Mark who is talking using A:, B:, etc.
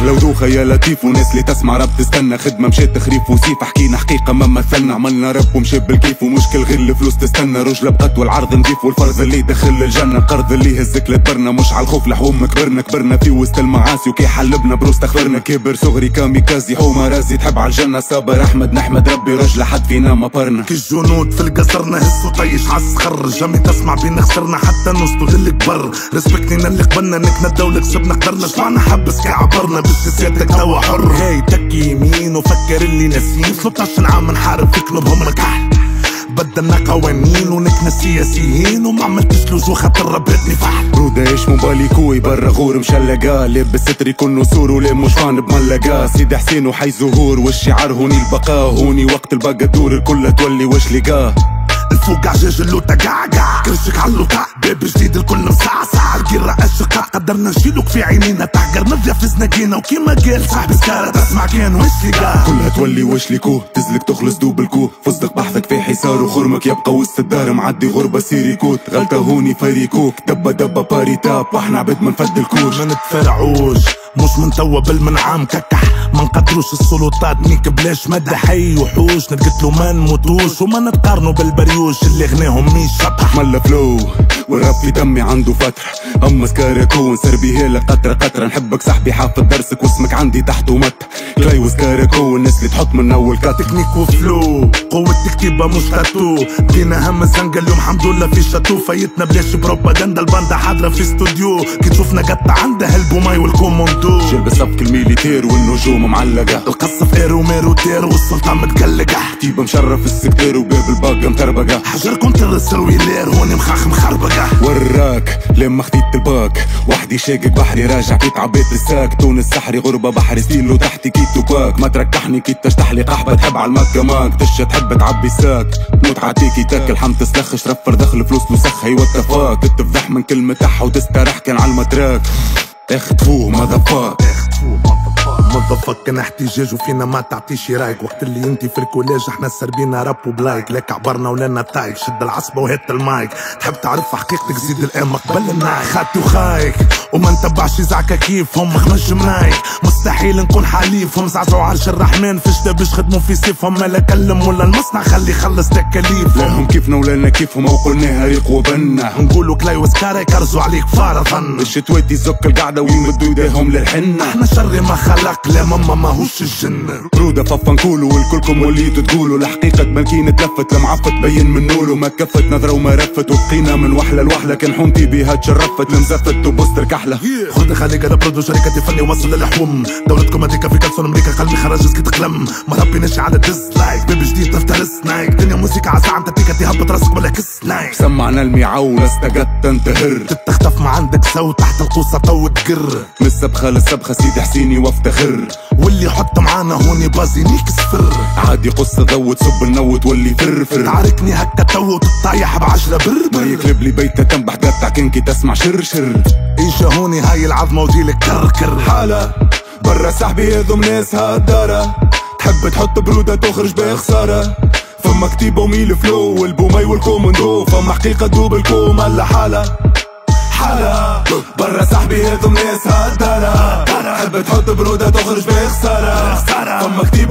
A: دخلة ودوخة يا لطيف، وناس اللي تسمع راب تستنى، خدمة مشيت تخريف وسيف، حكينا حقيقة ما مثلنا، عملنا راب ومشي بالكيف، ومشكل غير الفلوس تستنى، رجلة بقت والعرض نضيف، والفرز اللي دخل الجنة، القرض اللي يهزك لتبرنا، مش على الخوف لحوم كبرنا في وسط المعاصي، وكي حلبنا بروس تخبرنا، كبر صغري كاميكازي حومة رازي، تحب على الجنة صابر احمد نحمد ربي رجل حد فينا ما برنا،
B: كي الجنود في القصر نهز وطيش عالصخر، جامي تسمع بينا خسرنا حتى نوصلوا للكبر، ريسبكتينا اللي قبلنا نكنا الدولة كسبنا قدرنا، شمعنا حبس كي عبرنا باش سيادتك توا حر، هاي تكي يمين وفكر اللي ناسيين، 13 عام نحارب في قلوبهم الكحل، بدلنا قوانين ونكنا سياسيين، وما عملتش لزو خاطر ربتني فحل،
A: برودة ايش موباليكوي برا غور مشلقا، لابس ستر يكون نسور ولا مش فان بملقا، سيدي حسين وحي زهور، والشعار هوني البقاء، هوني وقت البقا دور الكل تولي وش لقاه،
B: الفوق عجاج اللوطة قعقع، كرشك عاللوطة باب جديد الكل مسعسع، القرة اشقة قدرنا نشيلوك في عينينا، تحقر نرجع في زناقينا، وكيما قال صاحبي سكارة تسمع كان وش لقاه،
A: كلها تولي وش ليكو، تزلك تخلص دوب الكو، فصدق بحثك في حصار، وخرمك يبقى وسط الدار، معدي غربة سيريكوت، غلطة هوني فيريكوك، دبة باري تاب، واحنا عبد ما نفد الكوش،
B: ما نتفرعوش مش من توا بالمنعام ككح، ما نقدروش السلطات نيك بلاش مدح، حي وحوش نتقتلوا ما نموتوش، وما نتقارنوا بالبريوش اللي غناهم مش شطح،
A: ملا فلو والراب في دمي عنده فترة، اما سكاركون سربي هيلا قطرة نحبك صاحبي حافظ درسك واسمك عندي تحت ومت، كلاي وسكاركون الناس اللي تحط من اول كات،
B: تكنيك وفلو قوة الكتيبة مش تاتو، بدينا هم الزنقة اليوم الحمد لله في شاتو، فايتنا بلاش بروباغندا، الباندا حاضرة في استوديو، كي تشوفنا قطة عندها البوماي والكوموندو،
A: جلب صفك الميليتير والنجوم معلقة،
B: القصف ايرو ميرو تير والسلطة متقلقة،
A: كتيبة مشرف السكتير وباب الباقة متربقة،
B: حجركم ترسل ويلير هوني مخاخ مخربقة،
A: وراك لما خديت الباك، وحدي شاقق بحري راجع كيت عبيت الساك، تونس سحري غربة بحري ستيلو تحتي كيت توباك، ما تركحني كيت تشتح لي قحبة تحب على المكة ماك، تشة تحب تعبي الساك، موت عتيكي تاكل حم تسلخش رفر دخل فلوس مسخ هي واتفاك، تتفضح من كلمة تحة وتسترح كان على المتراك، اختفو مذفاك
B: مضفك احتجاج وفينا ما تعطيش رايك، وقت اللي انتي في الكولاج احنا سربينا راب وبلايك، لك عبرنا ولنا تايك، شد العصبة وهات المايك، تحب تعرف حقيقتك زيد الان قبل النايك، خاتي وخايك وما نتبعش زعكا كيفهم، مخنج منايك مستحيل نكون حليفهم، زعزعوا عرش الرحمن فشتا باش خدموا في سيفهم، ما لا كلم ولا المصنع خلي يخلص تكاليفهم،
A: لهم كيفنا ولنا كيفهم وقلناها ريق وبنا،
B: نقولوا كلاي وسكارة يكرزوا عليك فرضا،
A: الشتواتي زك القعدة ويمدوا ايديهم للحنة،
B: احنا شر ما خلق لا ماما ماهوش الجنة،
A: برودة ففا نقولوا والكلكم وليتوا تقولوا، الحقيقة تبان تلفت لمعفت بين من نولو، ما كفت نظرة وما رفت، وبقينا من وحلة لوحلة، كان حومتي بيها تشرفت لمزفت وبوستر كحلة،
B: خد خليك انا برودو شركتي فني وصل للحوم، دولتكم هذيك في كلسون امريكا قلبي خرج سكت قلم، ما ربي نشي على ديسلايك، بيبي جديد نفترس نايك، دنيا موسيقى عسى عم تتيكا تهبط راسك ولا كس نايك،
A: سمعنا الميعول استقد تنتهر،
B: تتختف ما عندك سو تحت القوسة تو تقر،
A: من السبخة للسبخة سيدي حسيني وافتخر،
B: واللي يحط معانا هوني بازي نيك صفر،
A: عادي قصة ذوت سب النوت واللي فرفر،
B: تعاركني هكا تو وتطايح ب10 بربر،
A: ما يكلب لي بيتة تنبح قطع كنكي تسمع شرشر،
B: ايش هوني هاي العظمة وجيلك كركر،
A: حالة برا سحبي هذم ناس هالدارة، تحب تحط برودة تخرج بخسارة، فما كتيبة وميل فلو والبوماي والكومندو، فما حقيقة دوب الكوم هلا حالة برا سحبي هذم ناس هالدارة، تحب تحط برودة تخرج بخسارة، فما كتيبة